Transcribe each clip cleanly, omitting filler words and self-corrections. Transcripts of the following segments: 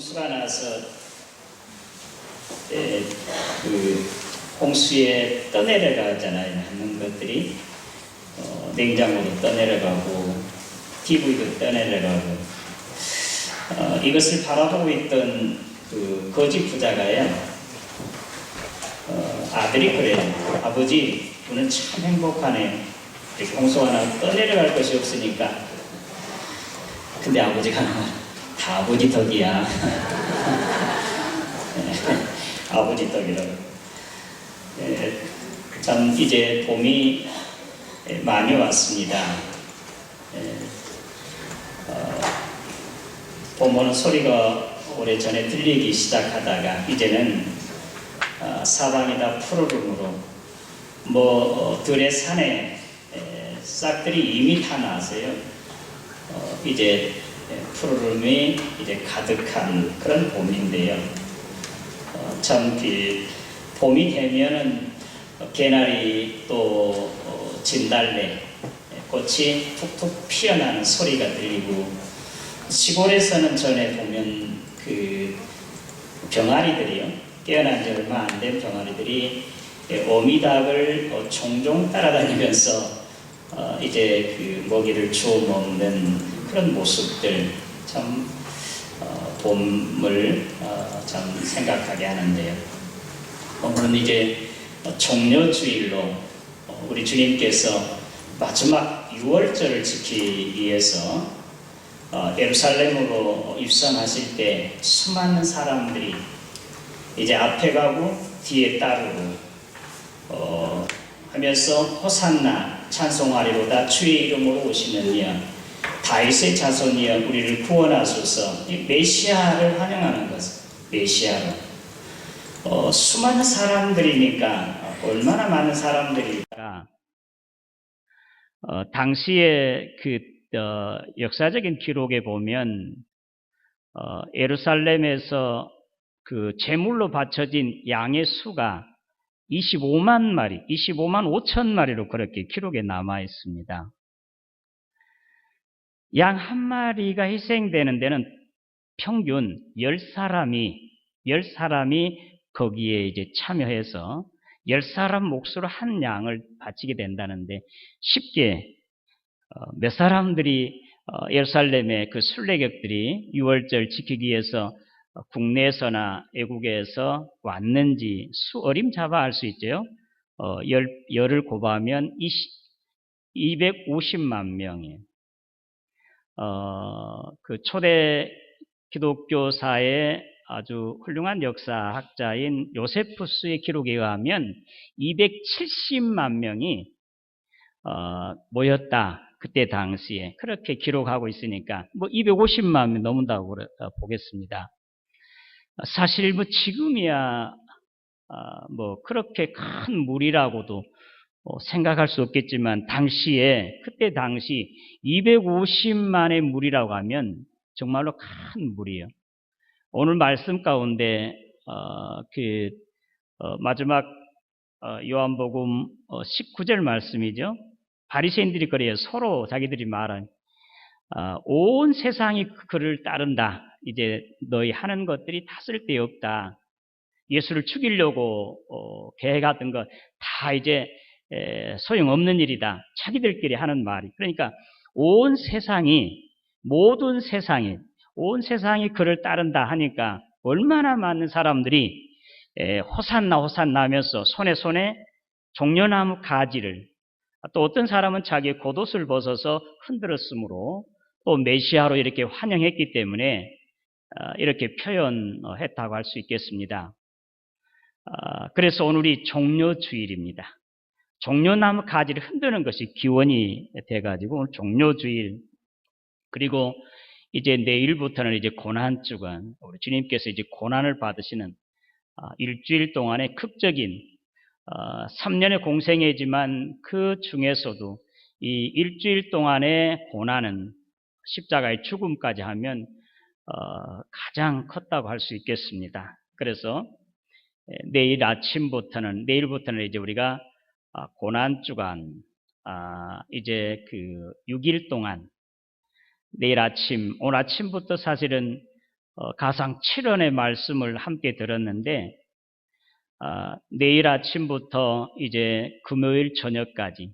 홍수가 나서 그 홍수에 떠내려가잖아요. 많은 것들이 냉장고도 떠내려가고 TV도 떠내려가고 이것을 바라보고 있던 그 거지 부자가요. 아들이 그래요. 아버지, 오늘 참 행복하네. 홍수가 나서 떠내려갈 것이 없으니까. 근데 아버지가 다 아버지 덕이야. 아버지 덕이라고. 참 이제 봄이 많이 왔습니다. 봄 오는 소리가 오래전에 들리기 시작하다가 이제는 사방이 다 푸르름으로 들의 산에 싹들이 이미 다 나서요. 이제 푸르름이 이제 가득한 그런 봄인데요. 참 봄이 되면은 개나리 또 진달래 꽃이 툭툭 피어나는 소리가 들리고, 시골에서는 전에 보면 그 병아리들이요, 깨어난 지 얼마 안 된 병아리들이 어미닭을 종종 따라다니면서 이제 그 먹이를 주워 먹는 그런 모습들, 참 봄을 참 생각하게 하는데요. 오늘은 이제 종려주일로 우리 주님께서 마지막 유월절을 지키기 위해서 예루살렘으로 입성하실 때 수많은 사람들이 이제 앞에 가고 뒤에 따르고 하면서 호산나 찬송하리로다 주의 이름으로 오시는 이여 다윗의 자손이여 우리를 구원하소서, 이 메시아를 환영하는 것은 메시아로 수많은 사람들이니까 얼마나 많은 사람들일까. 당시에 그 역사적인 기록에 보면 예루살렘에서 그 제물로 바쳐진 양의 수가 25만 마리, 25만 5천 마리로 그렇게 기록에 남아 있습니다. 양 한 마리가 희생되는 데는 평균 10사람이 거기에 이제 참여해서 10사람 몫으로 한 양을 바치게 된다는데, 쉽게 몇 사람들이 예루살렘의 그 순례객들이 유월절 지키기 위해서 국내에서나 외국에서 왔는지 수어림잡아 알 수 있죠. 열을 곱하면 250만 명이에요. 그 초대 기독교사의 아주 훌륭한 역사학자인 요세푸스의 기록에 의하면 270만 명이 모였다. 그때 당시에 그렇게 기록하고 있으니까 250만 명 넘는다고 보겠습니다. 사실 지금이야 그렇게 큰 무리라고도 생각할 수 없겠지만, 그때 당시 250만의 무리라고 하면 정말로 큰 무리예요. 오늘 말씀 가운데 마지막 요한복음 19절 말씀이죠. 바리새인들이 그래요. 서로 자기들이 말한 온 세상이 그를 따른다. 이제 너희 하는 것들이 다 쓸데없다. 예수를 죽이려고 계획하던 것 다 이제 소용없는 일이다. 자기들끼리 하는 말이. 그러니까 온 세상이 그를 따른다 하니까 얼마나 많은 사람들이 호산나 호산나 하면서 손에 종려나무 가지를, 또 어떤 사람은 자기의 겉옷을 벗어서 흔들었으므로 또 메시아로 이렇게 환영했기 때문에 이렇게 표현했다고 할 수 있겠습니다. 그래서 오늘이 종려주일입니다. 종려나무 가지를 흔드는 것이 기원이 돼가지고 오늘 종려주일, 그리고 이제 내일부터는 이제 고난주간, 우리 주님께서 이제 고난을 받으시는 일주일 동안의 극적인 3년의 공생애지만 그 중에서도 이 일주일 동안의 고난은 십자가의 죽음까지 하면 가장 컸다고 할 수 있겠습니다. 그래서 내일부터는 이제 우리가 고난주간, 이제 그 6일 동안 오늘 아침부터 사실은 가상 7원의 말씀을 함께 들었는데 내일 아침부터 이제 금요일 저녁까지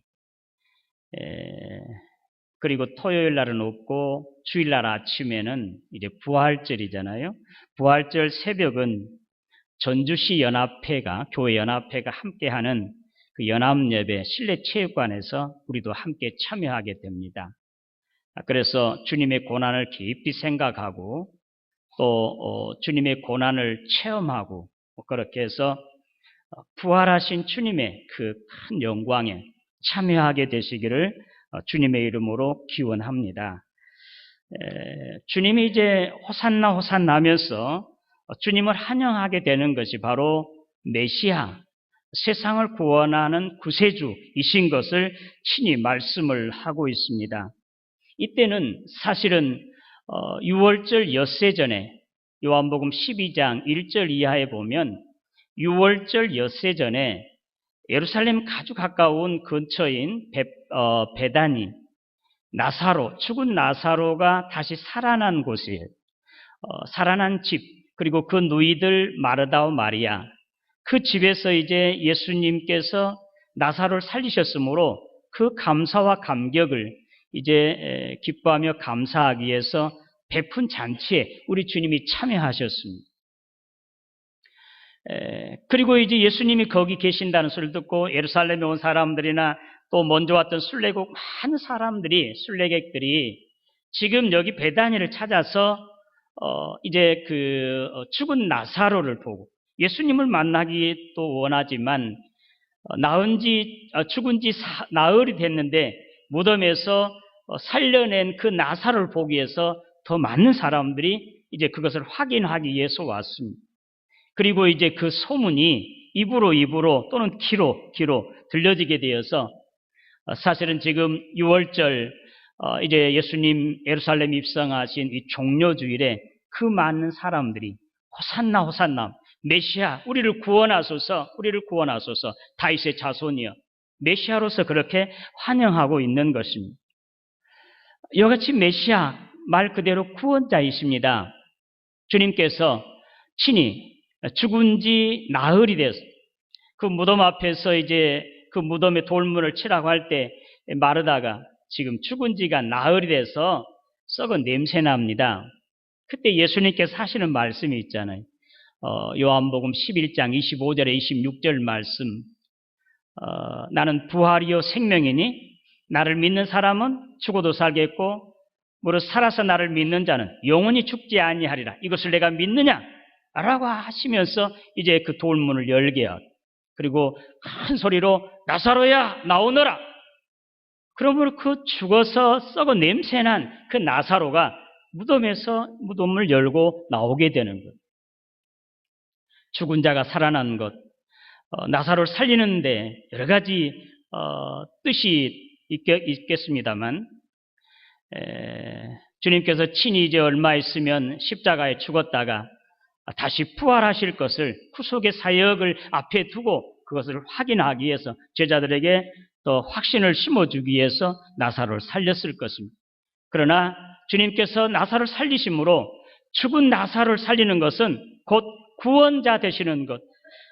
그리고 토요일 날은 없고 주일날 아침에는 이제 부활절이잖아요. 부활절 새벽은 전주시 연합회가 교회 연합회가 함께하는 그 연합예배 실내 체육관에서 우리도 함께 참여하게 됩니다. 그래서 주님의 고난을 깊이 생각하고 또 주님의 고난을 체험하고 그렇게 해서 부활하신 주님의 그 큰 영광에 참여하게 되시기를 주님의 이름으로 기원합니다. 주님이 이제 호산나 호산나 하면서 주님을 환영하게 되는 것이 바로 메시아, 세상을 구원하는 구세주이신 것을 친히 말씀을 하고 있습니다. 이때는 사실은 6월절 엿새 전에 요한복음 12장 1절 이하에 보면 6월절 엿새 전에 예루살렘 아주 가까운 근처인 베다니, 나사로, 죽은 나사로가 다시 살아난 곳이에요. 살아난 집, 그리고 그 누이들 마르다와 마리아, 그 집에서 이제 예수님께서 나사로를 살리셨으므로 그 감사와 감격을 이제 기뻐하며 감사하기 위해서 베푼 잔치에 우리 주님이 참여하셨습니다. 그리고 이제 예수님이 거기 계신다는 소리를 듣고 예루살렘에 온 사람들이나 또 먼저 왔던 순례국 많은 사람들이, 순례객들이 지금 여기 베다니를 찾아서 이제 그 죽은 나사로를 보고 예수님을 만나기 또 원하지만 죽은 지 나흘이 됐는데 무덤에서 살려낸 그 나사로를 보기 위해서 더 많은 사람들이 이제 그것을 확인하기 위해서 왔습니다. 그리고 이제 그 소문이 입으로 또는 귀로 들려지게 되어서 사실은 지금 6월절 이제 예수님 예루살렘 입성하신 이 종료주일에 그 많은 사람들이 호산나 호산나 메시아 우리를 구원하소서 다윗의 자손이여 메시아로서 그렇게 환영하고 있는 것입니다. 이같이 메시아 말 그대로 구원자이십니다. 주님께서 친히 죽은 지 나흘이 돼서 그 무덤 앞에서 이제 그 무덤에 돌문을 치라고 할 때 마르다가 지금 죽은 지가 나흘이 돼서 썩은 냄새 납니다. 그때 예수님께서 하시는 말씀이 있잖아요. 요한복음 11장 25절에 26절 말씀. 나는 부활이요 생명이니 나를 믿는 사람은 죽어도 살겠고 무릇 살아서 나를 믿는 자는 영원히 죽지 아니하리라. 이것을 내가 믿느냐? 라고 하시면서 이제 그 돌문을 열게 하고 그리고 큰 소리로 나사로야 나오너라. 그러므로 그 죽어서 썩어 냄새난 그 나사로가 무덤에서 무덤을 열고 나오게 되는 것. 죽은 자가 살아난 것. 나사로를 살리는데 여러 가지 뜻이 있겠습니다만 주님께서 친히 이제 얼마 있으면 십자가에 죽었다가 다시 부활하실 것을 구속의 사역을 앞에 두고 그것을 확인하기 위해서 제자들에게 또 확신을 심어주기 위해서 나사로를 살렸을 것입니다. 그러나 주님께서 나사로를 살리심으로 죽은 나사로를 살리는 것은 곧 구원자 되시는 것.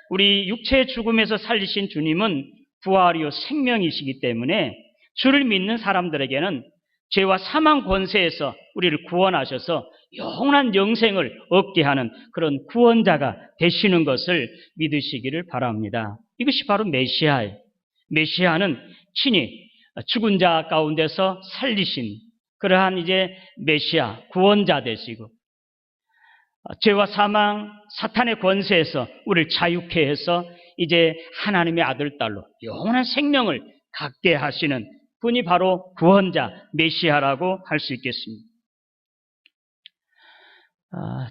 우리 육체의 죽음에서 살리신 주님은 부활이요 생명이시기 때문에 주를 믿는 사람들에게는 죄와 사망 권세에서 우리를 구원하셔서 영원한 영생을 얻게 하는 그런 구원자가 되시는 것을 믿으시기를 바랍니다. 이것이 바로 메시아예요. 메시아는 친히 죽은 자 가운데서 살리신 그러한 이제 메시아 구원자 되시고 죄와 사망 사탄의 권세에서 우리를 자유케 해서 이제 하나님의 아들 딸로 영원한 생명을 갖게 하시는 분이 바로 구원자 메시아라고 할 수 있겠습니다.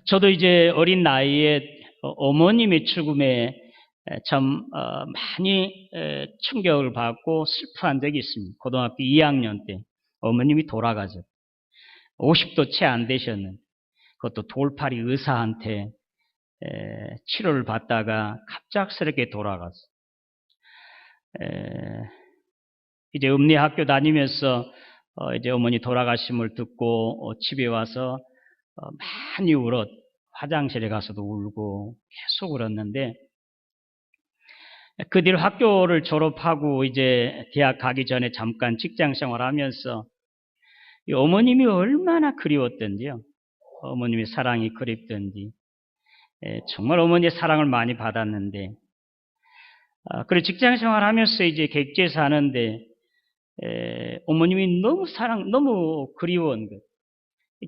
저도 이제 어린 나이에 어머님의 죽음에 참 많이 충격을 받고 슬퍼한 적이 있습니다. 고등학교 2학년 때 어머님이 돌아가죠. 50도 채 안 되셨는데 그것도 돌팔이 의사한테 치료를 받다가 갑작스럽게 돌아갔어요. 이제 음리학교 다니면서 이제 어머니 돌아가심을 듣고 집에 와서 많이 울었. 화장실에 가서도 울고 계속 울었는데, 그 뒤로 학교를 졸업하고 이제 대학 가기 전에 잠깐 직장 생활하면서 어머님이 얼마나 그리웠던지요. 어머님의 사랑이 그립던지. 정말 어머니의 사랑을 많이 받았는데, 그리고 직장 생활하면서 이제 객지에 사는데, 어머님이 너무 그리운 것.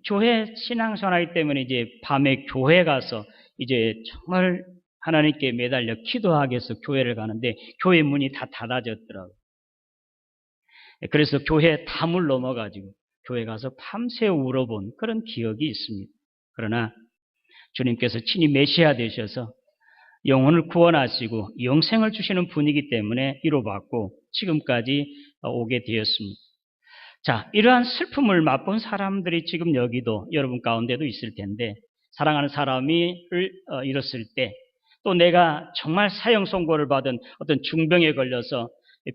교회 신앙생활하기 때문에 이제 밤에 교회 가서 이제 정말 하나님께 매달려 기도하기 위해서 교회를 가는데 교회 문이 다 닫아졌더라고요. 그래서 교회 담을 넘어가지고 교회 가서 밤새 울어본 그런 기억이 있습니다. 그러나 주님께서 친히 메시아 되셔서 영혼을 구원하시고 영생을 주시는 분이기 때문에 위로받고 지금까지 오게 되었습니다. 자, 이러한 슬픔을 맛본 사람들이 지금 여기도 여러분 가운데도 있을 텐데, 사랑하는 사람이 잃었을 때, 또 내가 정말 사형 선고를 받은 어떤 중병에 걸려서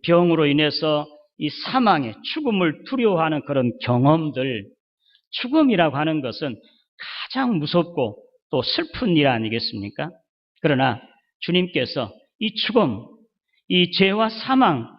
병으로 인해서 이 사망의 죽음을 두려워하는 그런 경험들, 죽음이라고 하는 것은 가장 무섭고 또 슬픈 일 아니겠습니까? 그러나 주님께서 이 죽음, 이 죄와 사망,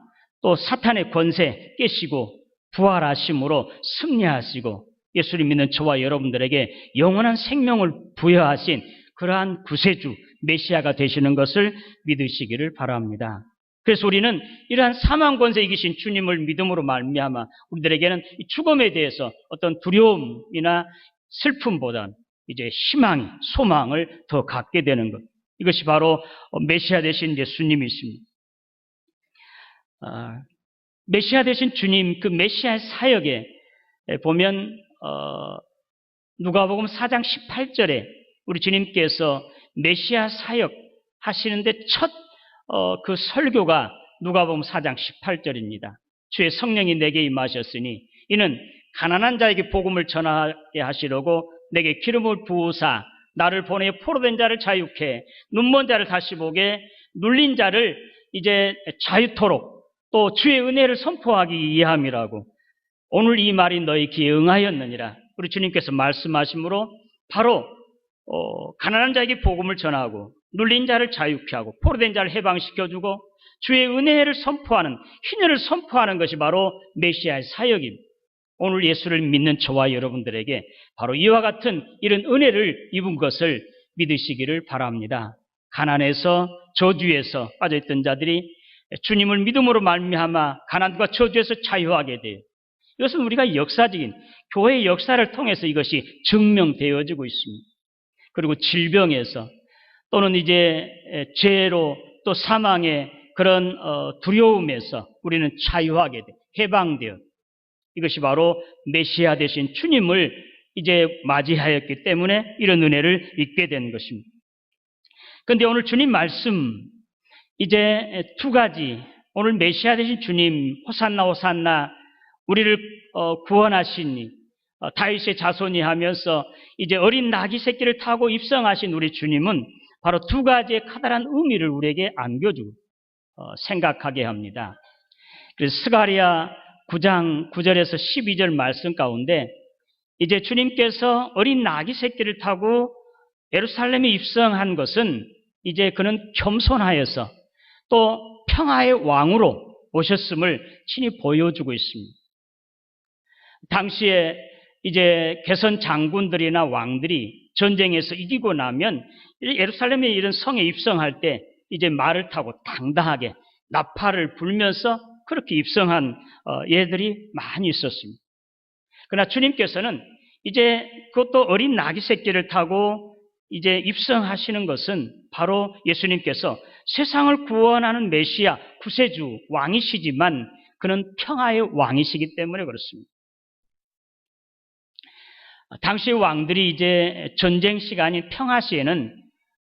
또 사탄의 권세 깨시고 부활하심으로 승리하시고 예수를 믿는 저와 여러분들에게 영원한 생명을 부여하신 그러한 구세주, 메시아가 되시는 것을 믿으시기를 바랍니다. 그래서 우리는 이러한 사망 권세 이기신 주님을 믿음으로 말미암아 우리들에게는 이 죽음에 대해서 어떤 두려움이나 슬픔보다는 이제 희망이, 소망을 더 갖게 되는 것. 이것이 바로 메시아 되신 예수님이십니다. 메시아 되신 주님, 그 메시아의 사역에 보면 누가복음 4장 18절에 우리 주님께서 메시아 사역 하시는데 첫 그 설교가 누가복음 4장 18절입니다. 주의 성령이 내게 임하셨으니 이는 가난한 자에게 복음을 전하게 하시려고 내게 기름을 부으사 나를 보내 포로된 자를 자유케 눈먼 자를 다시 보게 눌린 자를 이제 자유토록 또 주의 은혜를 선포하기 위함이라고. 오늘 이 말이 너희 귀에 응하였느니라. 우리 주님께서 말씀하심으로 바로 가난한 자에게 복음을 전하고 눌린 자를 자유케 하고 포로된 자를 해방시켜주고 주의 은혜를 선포하는, 희년을 선포하는 것이 바로 메시아의 사역입니다. 오늘 예수를 믿는 저와 여러분들에게 바로 이와 같은 이런 은혜를 입은 것을 믿으시기를 바랍니다. 가난에서 저주에서 빠져있던 자들이 주님을 믿음으로 말미암아 가난과 저주에서 자유하게 돼요. 이것은 우리가 역사적인 교회의 역사를 통해서 이것이 증명되어지고 있습니다. 그리고 질병에서 또는 이제 죄로 또 사망의 그런 두려움에서 우리는 자유하게 돼, 해방되어. 이것이 바로 메시아 되신 주님을 이제 맞이하였기 때문에 이런 은혜를 입게 된 것입니다. 그런데 오늘 주님 말씀 이제 두 가지, 오늘 메시아 되신 주님 호산나 호산나 우리를 구원하시니 다윗의 자손이 하면서 이제 어린 나귀 새끼를 타고 입성하신 우리 주님은 바로 두 가지의 커다란 의미를 우리에게 안겨주고 생각하게 합니다. 그래서 스가랴 9장 9절에서 12절 말씀 가운데 이제 주님께서 어린 나귀 새끼를 타고 예루살렘에 입성한 것은 이제 그는 겸손하여서 또 평화의 왕으로 오셨음을 친히 보여주고 있습니다. 당시에 이제 개선 장군들이나 왕들이 전쟁에서 이기고 나면 예루살렘에 이런 성에 입성할 때 이제 말을 타고 당당하게 나팔을 불면서 그렇게 입성한 예들이 많이 있었습니다. 그러나 주님께서는 이제 그것도 어린 나귀 새끼를 타고 이제 입성하시는 것은 바로 예수님께서 세상을 구원하는 메시아, 구세주, 왕이시지만 그는 평화의 왕이시기 때문에 그렇습니다. 당시 왕들이 이제 전쟁 시간인 평화 시에는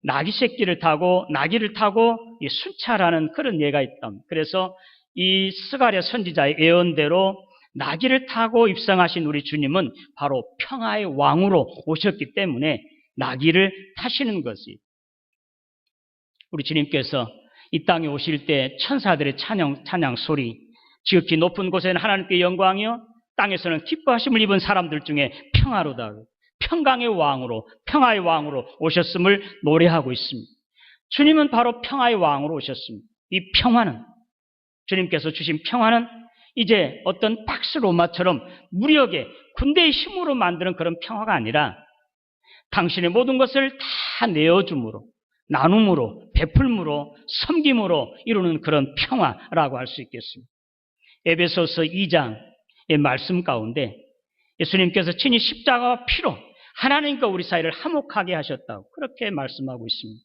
나귀를 타고 순찰하는 그런 예가 있다. 그래서 이 스가랴 선지자의 예언대로 나귀를 타고 입성하신 우리 주님은 바로 평화의 왕으로 오셨기 때문에 나귀를 타시는 것이. 우리 주님께서 이 땅에 오실 때 천사들의 찬양 소리, 지극히 높은 곳에는 하나님께 영광이요 땅에서는 기뻐하심을 입은 사람들 중에 평강의 왕으로, 평화의 왕으로 오셨음을 노래하고 있습니다. 주님은 바로 평화의 왕으로 오셨습니다. 이 평화는, 주님께서 주신 평화는 이제 어떤 박스 로마처럼 무력의 군대의 힘으로 만드는 그런 평화가 아니라 당신의 모든 것을 다 내어줌으로, 나눔으로, 베풀므로, 섬김으로 이루는 그런 평화라고 할 수 있겠습니다. 에베소서 2장의 말씀 가운데 예수님께서 친히 십자가와 피로 하나님과 우리 사이를 화목하게 하셨다고 그렇게 말씀하고 있습니다.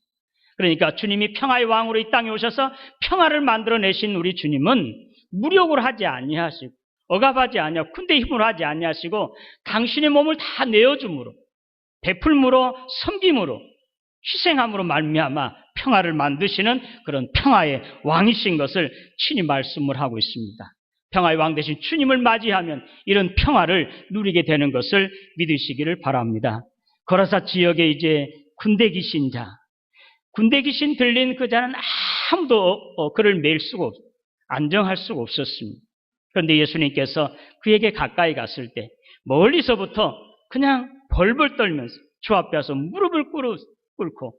그러니까 주님이 평화의 왕으로 이 땅에 오셔서 평화를 만들어내신 우리 주님은 무력으로 하지 아니하시고 억압하지 아니하고 군대 힘으로 하지 아니하시고 당신의 몸을 다 내어줌으로, 베풀므로, 섬김으로, 희생함으로 말미암아 평화를 만드시는 그런 평화의 왕이신 것을 친히 말씀을 하고 있습니다. 평화의 왕 대신 주님을 맞이하면 이런 평화를 누리게 되는 것을 믿으시기를 바랍니다. 거라사 지역에 이제 군대 귀신 자, 군대 귀신 들린 그 자는 아무도 그를 매일 수가 없, 안정할 수가 없었습니다. 그런데 예수님께서 그에게 가까이 갔을 때 멀리서부터 그냥 벌벌 떨면서 주 앞에 와서 무릎을 꿇고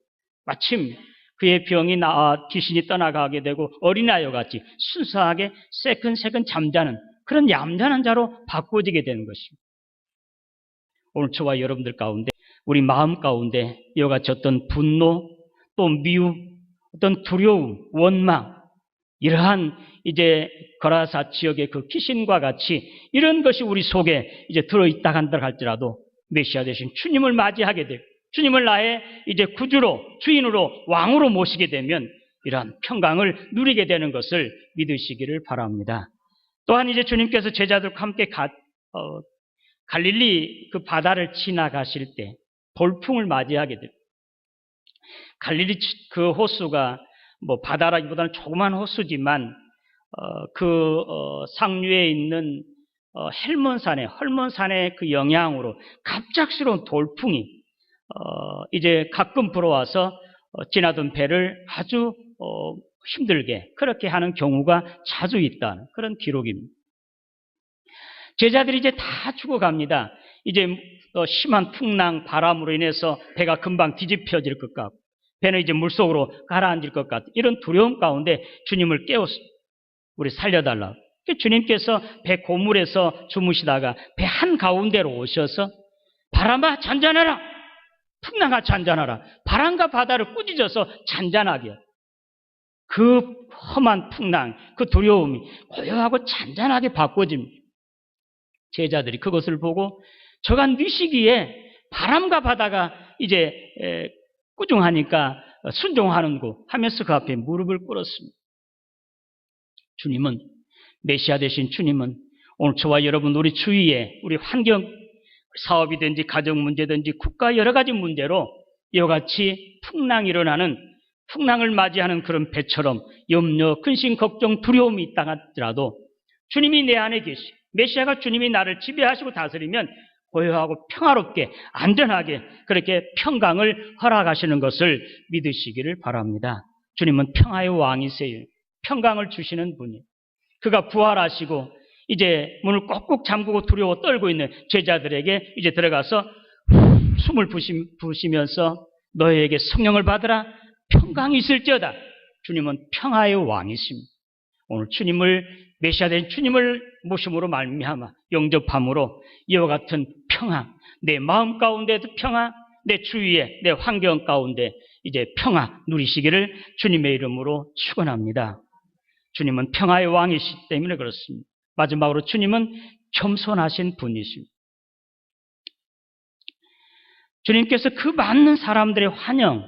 마침 그의 병이 나아 귀신이 떠나가게 되고 어린아이와 같이 순수하게 새근새근 잠자는 그런 얌전한 자로 바꿔지게 되는 것입니다. 오늘 저와 여러분들 가운데 우리 마음 가운데 이와 같이 어떤 분노, 또 미움, 어떤 두려움, 원망, 이러한 이제 거라사 지역의 그 귀신과 같이 이런 것이 우리 속에 이제 들어있다 한다 할지라도 메시아 되신 주님을 맞이하게 되고 주님을 나의 이제 구주로, 주인으로, 왕으로 모시게 되면 이러한 평강을 누리게 되는 것을 믿으시기를 바랍니다. 또한 이제 주님께서 제자들과 함께 갈릴리 그 바다를 지나가실 때 돌풍을 맞이하게 됩니다. 갈릴리 그 호수가 뭐 바다라기보다는 조그만 호수지만 상류에 있는 헐몬산의 그 영향으로 갑작스러운 돌풍이 이제 가끔 불어와서 지나던 배를 아주 힘들게 그렇게 하는 경우가 자주 있다는 그런 기록입니다. 제자들이 이제 다 죽어갑니다. 이제 심한 풍랑, 바람으로 인해서 배가 금방 뒤집혀질 것 같고 배는 이제 물속으로 가라앉을 것 같은 이런 두려움 가운데 주님을 깨웠습니다. 우리 살려달라고. 주님께서 배 고물에서 주무시다가 배 한가운데로 오셔서 바람아 잔잔하라, 풍랑아 잔잔하라, 바람과 바다를 꾸짖어서 잔잔하게, 그 험한 풍랑, 그 두려움이 고요하고 잔잔하게 바꿔집니다. 제자들이 그것을 보고 저간 뉘시기에 바람과 바다가 이제 꾸중하니까 순종하는고 하면서 그 앞에 무릎을 꿇었습니다. 주님은, 메시아 되신 주님은 오늘 저와 여러분 우리 주위에 우리 환경, 사업이든지 가정 문제든지 국가 여러 가지 문제로 이와 같이 풍랑이 일어나는, 풍랑을 맞이하는 그런 배처럼 염려, 근심, 걱정, 두려움이 있다 하더라도 주님이 내 안에 계시, 메시아가 주님이 나를 지배하시고 다스리면 고요하고 평화롭게 안전하게 그렇게 평강을 허락하시는 것을 믿으시기를 바랍니다. 주님은 평화의 왕이세요. 평강을 주시는 분이에요. 그가 부활하시고 이제 문을 꼭꼭 잠그고 두려워 떨고 있는 제자들에게 이제 들어가서 숨을 부으시면서 너희에게 성령을 받으라, 평강이 있을지어다. 주님은 평화의 왕이십니다. 오늘 주님을, 메시아 된 주님을 모심으로 말미암아 영접함으로 이와 같은 평화, 내 마음 가운데도 평화, 내 주위에, 내 환경 가운데 이제 평화 누리시기를 주님의 이름으로 축원합니다. 주님은 평화의 왕이시기 때문에 그렇습니다. 마지막으로 주님은 겸손하신 분이십니다. 주님께서 그 많은 사람들의 환영,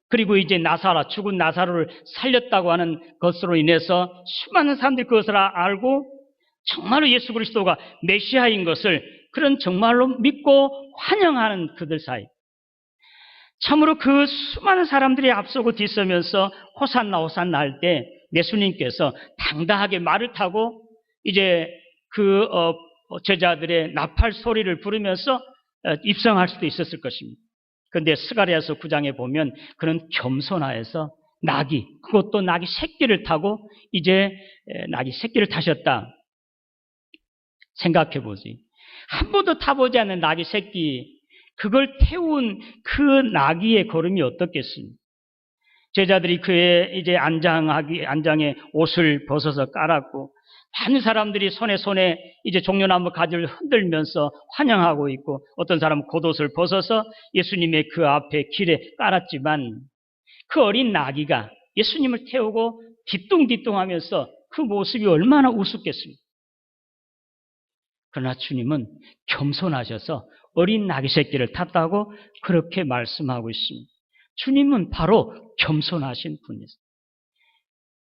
그리고 이제 죽은 나사로를 살렸다고 하는 것으로 인해서 수많은 사람들이 그것을 알고 정말로 예수 그리스도가 메시아인 것을 그런 정말로 믿고 환영하는 그들 사이, 참으로 그 수많은 사람들이 앞서고 뒤서면서 호산나 호산나 할 때 예수님께서 당당하게 말을 타고 이제 그 제자들의 나팔 소리를 부르면서 입성할 수도 있었을 것입니다. 그런데 스가랴서 9장에 보면 그는 겸손하여서 낙이, 그것도 낙이 새끼를 타고 이제 낙이 새끼를 타셨다. 생각해 보지. 한 번도 타보지 않는 낙이 새끼, 그걸 태운 그 나귀의 걸음이 어떻겠습니까? 제자들이 그의 이제 안장에 옷을 벗어서 깔았고, 많은 사람들이 손에 이제 종려나무 가지를 흔들면서 환영하고 있고, 어떤 사람은 겉옷을 벗어서 예수님의 그 앞에 길에 깔았지만, 그 어린 나귀가 예수님을 태우고 뒤뚱뒤뚱하면서 그 모습이 얼마나 우습겠습니까? 그러나 주님은 겸손하셔서 어린 나귀 새끼를 탔다고 그렇게 말씀하고 있습니다. 주님은 바로 겸손하신 분이세요.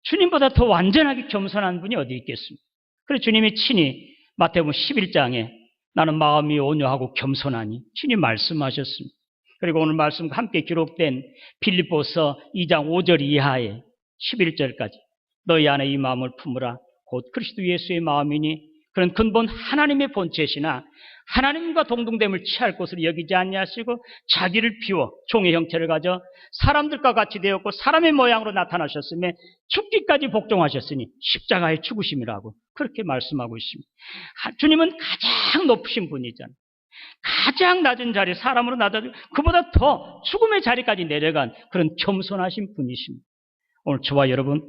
주님보다 더 완전하게 겸손한 분이 어디 있겠습니까? 그래서 주님이 친히 마태복음 11장에 나는 마음이 온유하고 겸손하니 주님 말씀하셨습니다. 그리고 오늘 말씀과 함께 기록된 빌립보서 2장 5절 이하에 11절까지 너희 안에 이 마음을 품으라 곧 그리스도 예수의 마음이니 그런 근본 하나님의 본체시나 하나님과 동등됨을 취할 것으로 여기지 아니하시고 자기를 비워 종의 형체를 가져 사람들과 같이 되었고 사람의 모양으로 나타나셨으며 죽기까지 복종하셨으니 십자가의 죽으심이라고 그렇게 말씀하고 있습니다. 주님은 가장 높으신 분이잖아요. 가장 낮은 자리, 사람으로 낮아지고 그보다 더 죽음의 자리까지 내려간 그런 겸손하신 분이십니다. 오늘 저와 여러분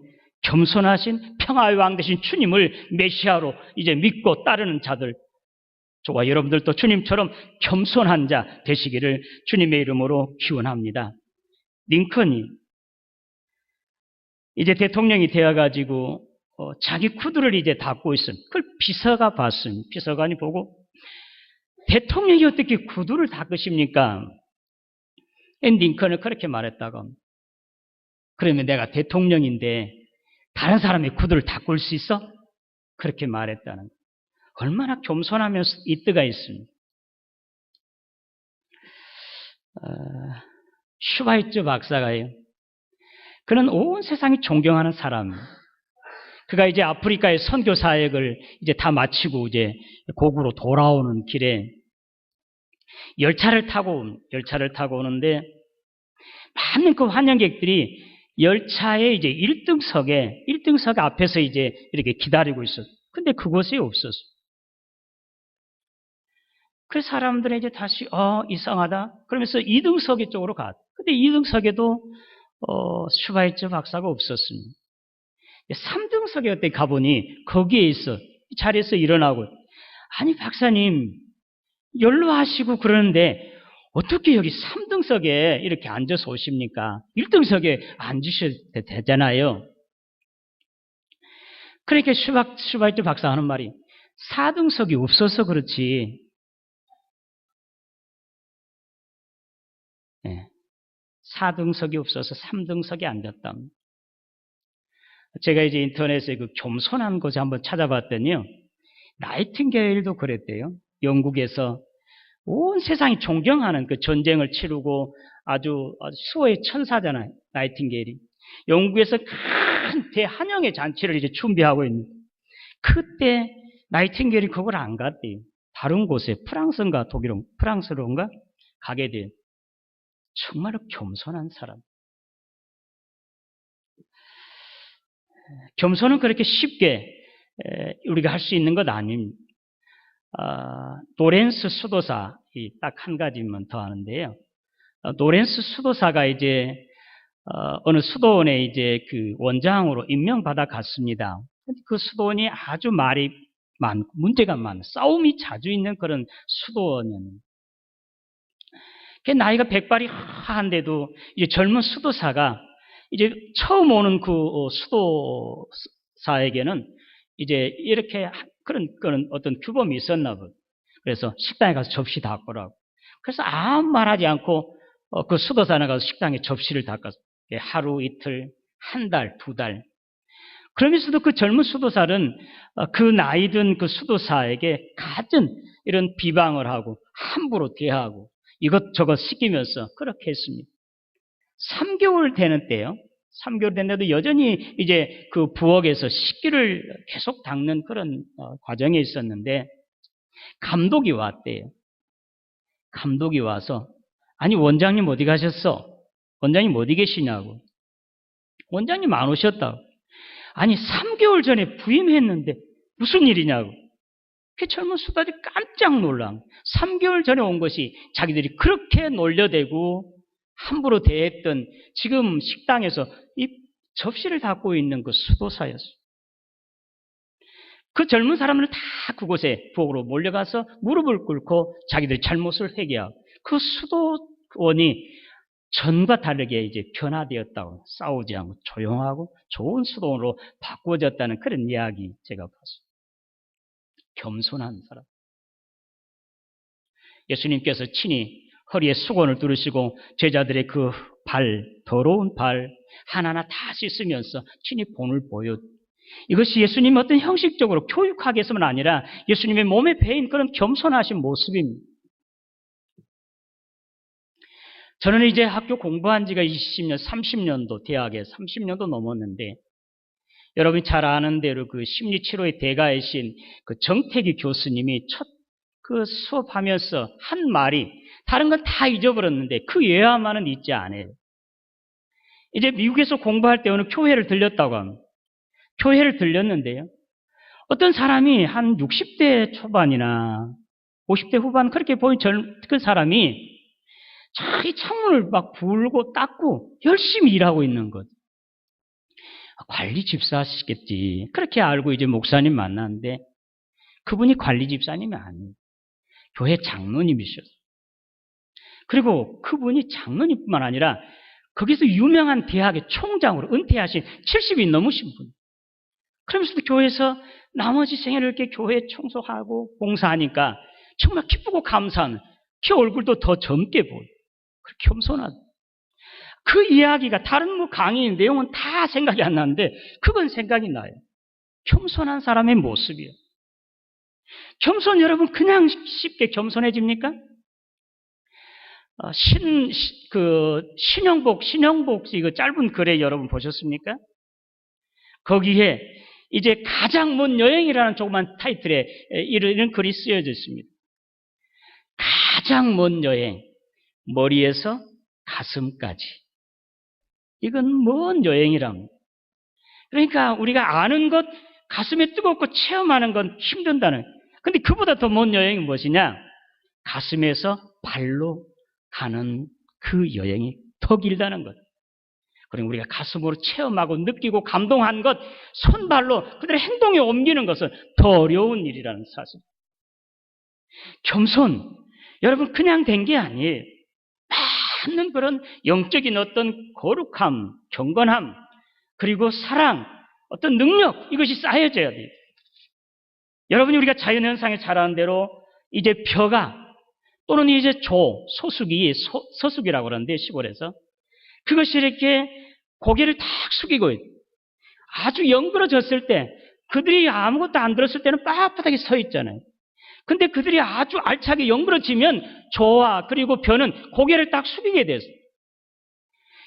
겸손하신 평화의 왕 되신 주님을 메시아로 이제 믿고 따르는 자들, 저와 여러분들도 주님처럼 겸손한 자 되시기를 주님의 이름으로 기원합니다. 링컨이 이제 대통령이 되어가지고 자기 구두를 이제 닦고 있습니다. 그걸 비서가 봤습니다. 비서관이 보고 대통령이 어떻게 구두를 닦으십니까? 링컨은 그렇게 말했다고 합니다. 그러면 내가 대통령인데 다른 사람의 구두를 닦을 수 있어? 그렇게 말했다는 거예요. 얼마나 겸손하면 이때가 있습니다. 슈바이처 박사가요. 그는 온 세상이 존경하는 사람. 그가 이제 아프리카의 선교 사역을 이제 다 마치고 이제 고국으로 돌아오는 길에 열차를 타고 오는데 많은 그 환영객들이 열차의 이제 1등석 앞에서 이제 이렇게 기다리고 있었어요. 근데 그곳에 없었어요. 그 사람들은 이제 다시, 이상하다. 그러면서 2등석 쪽으로 갔어요. 근데 2등석에도, 슈바이처 박사가 없었습니다. 3등석에 그때 가보니 거기에 있어. 자리에서 일어나고. 아니, 박사님, 연로하시고 그러는데 어떻게 여기 3등석에 이렇게 앉아서 오십니까? 1등석에 앉으셔도 되잖아요. 그렇게 슈바이처 박사 하는 말이 4등석이 없어서 그렇지. 네. 4등석이 없어서 3등석에 앉았다. 제가 이제 인터넷에 그 겸손한 곳을 한번 찾아봤더니요. 나이팅게일도 그랬대요. 영국에서 온 세상이 존경하는 그 전쟁을 치르고 아주 수호의 천사잖아요. 나이팅게일이. 영국에서 큰 대한영의 잔치를 이제 준비하고 있는. 그때 나이팅게일이 그걸 안 갔대요. 다른 곳에 프랑스로인가? 가게 돼요. 정말로 겸손한 사람. 겸손은 그렇게 쉽게 우리가 할 수 있는 것 아닙니다. 노렌스 수도사, 딱 한 가지만 더 하는데요. 노렌스 수도사가 이제, 어느 수도원에 이제 그 원장으로 임명받아 갔습니다. 그 수도원이 아주 말이 많고, 문제가 많고, 싸움이 자주 있는 그런 수도원이었는데, 나이가 백발이 하한데도 이제 젊은 수도사가 이제 처음 오는 그 수도사에게는 이제 이렇게 그런 어떤 규범이 있었나 봐요. 그래서 식당에 가서 접시 닦으라고. 그래서 아무 말하지 않고 그 수도사에 가서 식당에 접시를 닦았어요. 하루, 이틀, 한 달, 두 달. 그러면서도 그 젊은 수도사는 그 나이든 그 수도사에게 갖은 이런 비방을 하고 함부로 대하고 이것저것 시키면서 그렇게 했습니다. 3개월 되는 때요. 3개월 됐는데도 여전히 이제 그 부엌에서 식기를 계속 닦는 그런 과정에 있었는데 감독이 왔대요. 감독이 와서 아니 원장님 어디 가셨어? 원장님 어디 계시냐고. 원장님 안 오셨다고. 아니 3개월 전에 부임했는데 무슨 일이냐고. 그 젊은 수도들이 깜짝 놀란 3개월 전에 온 것이 자기들이 그렇게 놀려대고 함부로 대했던 지금 식당에서 이 접시를 닫고 있는 그 수도사였어요. 그 젊은 사람들은 다 그곳에 부엌으로 몰려가서 무릎을 꿇고 자기들의 잘못을 회개하고 그 수도원이 전과 다르게 이제 변화되었다고, 싸우지 않고 조용하고 좋은 수도원으로 바꾸어졌다는 그런 이야기 제가 봤어요. 겸손한 사람. 예수님께서 친히 허리에 수건을 두르시고 제자들의 그 더러운 발 하나하나 다 씻으면서 친히 본을 보여. 이것이 예수님 어떤 형식적으로 교육하기 위해서만 아니라 예수님의 몸에 배인 그런 겸손하신 모습입니다. 저는 이제 학교 공부한 지가 20년, 30년도, 대학에 30년도 넘었는데, 여러분이 잘 아는 대로 그 심리치료의 대가이신 그 정태기 교수님이 첫 그 수업하면서 한 말이, 다른 건 다 잊어버렸는데 그 외야만은 잊지 않아요. 이제 미국에서 공부할 때 어느 교회를 들렸다고 합니다. 교회를 들렸는데요. 어떤 사람이 한 60대 초반이나 50대 후반 그렇게 보인 그 사람이 자기 창문을 막 불고 닦고 열심히 일하고 있는 것. 관리 집사시겠지. 그렇게 알고 이제 목사님 만났는데 그분이 관리 집사님이 아니에요. 교회 장로님이셨어요. 그리고 그분이 장로님뿐만 아니라 거기서 유명한 대학의 총장으로 은퇴하신 70이 넘으신 분. 그러면서도 교회에서 나머지 생애를 이렇게 교회 청소하고 봉사하니까 정말 기쁘고 감사한, 그 얼굴도 더 젊게 보여요. 그렇게 겸손하다. 그 이야기가 다른 뭐 강의 내용은 다 생각이 안 나는데 그건 생각이 나요. 겸손한 사람의 모습이에요. 겸손 여러분 그냥 쉽게 겸손해집니까? 신영복 이거 짧은 글에 여러분 보셨습니까? 거기에 이제 가장 먼 여행이라는 조그만 타이틀에 이런 글이 쓰여져 있습니다. 가장 먼 여행, 머리에서 가슴까지. 이건 먼 여행이랍니다. 그러니까 우리가 아는 것, 가슴에 뜨겁고 체험하는 건 힘든다는. 근데 그보다 더 먼 여행이 무엇이냐? 가슴에서 발로 가는 그 여행이 더 길다는 것. 그리고 우리가 가슴으로 체험하고 느끼고 감동한 것, 손발로 그들의 행동에 옮기는 것은 더 어려운 일이라는 사실. 겸손, 여러분 그냥 된 게 아니에요. 많은 그런 영적인 어떤 거룩함, 경건함, 그리고 사랑, 어떤 능력, 이것이 쌓여져야 돼요. 여러분이 우리가 자연현상에 잘 아는 대로 이제 벼가 또는 이제 서숙이라고 그러는데 시골에서 그것이 이렇게 고개를 탁 숙이고 아주 영그러졌을 때 그들이 아무것도 안 들었을 때는 빳빳하게 서 있잖아요. 근데 그들이 아주 알차게 영그러지면 조와 그리고 벼는 고개를 딱 숙이게 됐어요.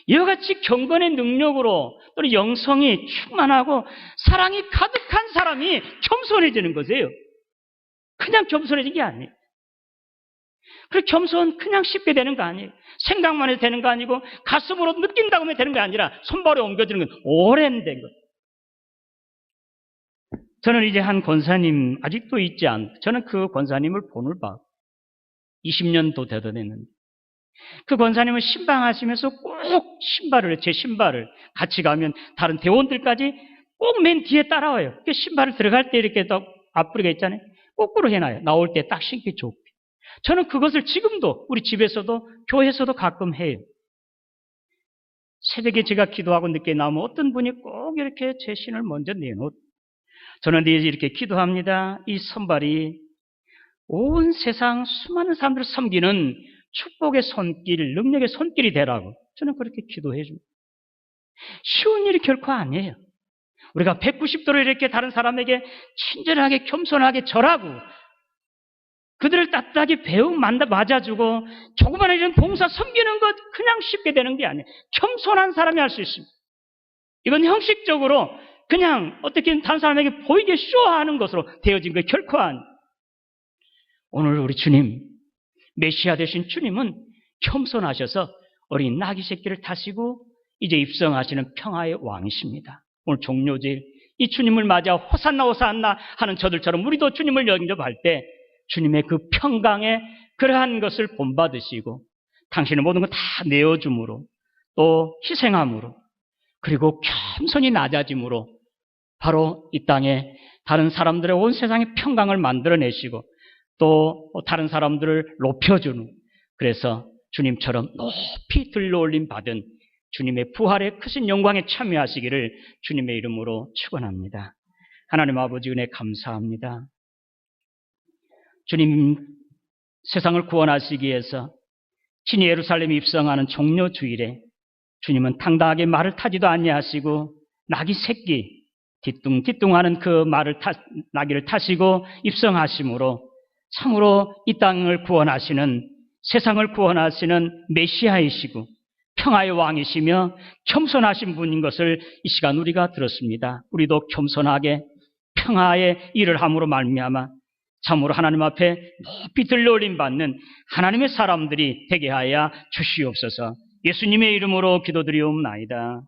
이와 같이 경건의 능력으로 또는 영성이 충만하고 사랑이 가득한 사람이 겸손해지는 것이에요. 그냥 겸손해진 게 아니에요. 그리고 겸손 그냥 쉽게 되는 거 아니에요. 생각만 해도 되는 거 아니고 가슴으로 느낀다고 하면 되는 게 아니라 손발에 옮겨지는 건 오랜 된 것. 저는 이제 한 권사님 아직도 저는 그 권사님을 본을 봐. 20년도 되었는데 그 권사님은 신방하시면서 꼭 제 신발을 같이 가면 다른 대원들까지 꼭 맨 뒤에 따라와요. 그 신발을 들어갈 때 이렇게 더 앞부리가 있잖아요. 거꾸로 해놔요. 나올 때 딱 신기 좋게. 저는 그것을 지금도 우리 집에서도 교회에서도 가끔 해요. 새벽에 제가 기도하고 늦게 나오면 어떤 분이 꼭 이렇게 제 신을 먼저 내놓. 저는 이렇게 기도합니다. 이 선발이 온 세상 수많은 사람들을 섬기는 축복의 손길, 능력의 손길이 되라고 저는 그렇게 기도해 줍니다. 쉬운 일이 결코 아니에요. 우리가 190도로 이렇게 다른 사람에게 친절하게 겸손하게 절하고 그들을 따뜻하게 맞아주고 조그마한 이런 봉사 섬기는 것 그냥 쉽게 되는 게 아니에요. 겸손한 사람이 할 수 있습니다. 이건 형식적으로 그냥 어떻게 다른 사람에게 보이게 쇼하는 것으로 되어진 거 결코 아니에요. 오늘 우리 주님, 메시아 되신 주님은 겸손하셔서 어린 나귀 새끼를 타시고 이제 입성하시는 평화의 왕이십니다. 오늘 종료제일 이 주님을 맞아 호산나 호산나 하는 저들처럼 우리도 주님을 영접할 때 주님의 그 평강에 그러한 것을 본받으시고 당신의 모든 것 다 내어줌으로 또 희생함으로 그리고 겸손히 낮아짐으로 바로 이 땅에 다른 사람들의 온 세상의 평강을 만들어내시고 또 다른 사람들을 높여주는 그래서 주님처럼 높이 들러올림 받은 주님의 부활의 크신 영광에 참여하시기를 주님의 이름으로 축원합니다. 하나님 아버지 은혜 감사합니다. 주님 세상을 구원하시기 위해서 친히 예루살렘에 입성하는 종려 주일에 주님은 당당하게 말을 타지도 아니하시고 나귀 새끼 뒤뚱뒤뚱하는 그 나귀를 타시고 입성하심으로 참으로 이 땅을 구원하시는 세상을 구원하시는 메시아이시고 평화의 왕이시며 겸손하신 분인 것을 이 시간 우리가 들었습니다. 우리도 겸손하게 평화의 일을 함으로 말미암아 참으로 하나님 앞에 높이 들려올림 받는 하나님의 사람들이 되게 하여 주시옵소서. 예수님의 이름으로 기도드리옵나이다.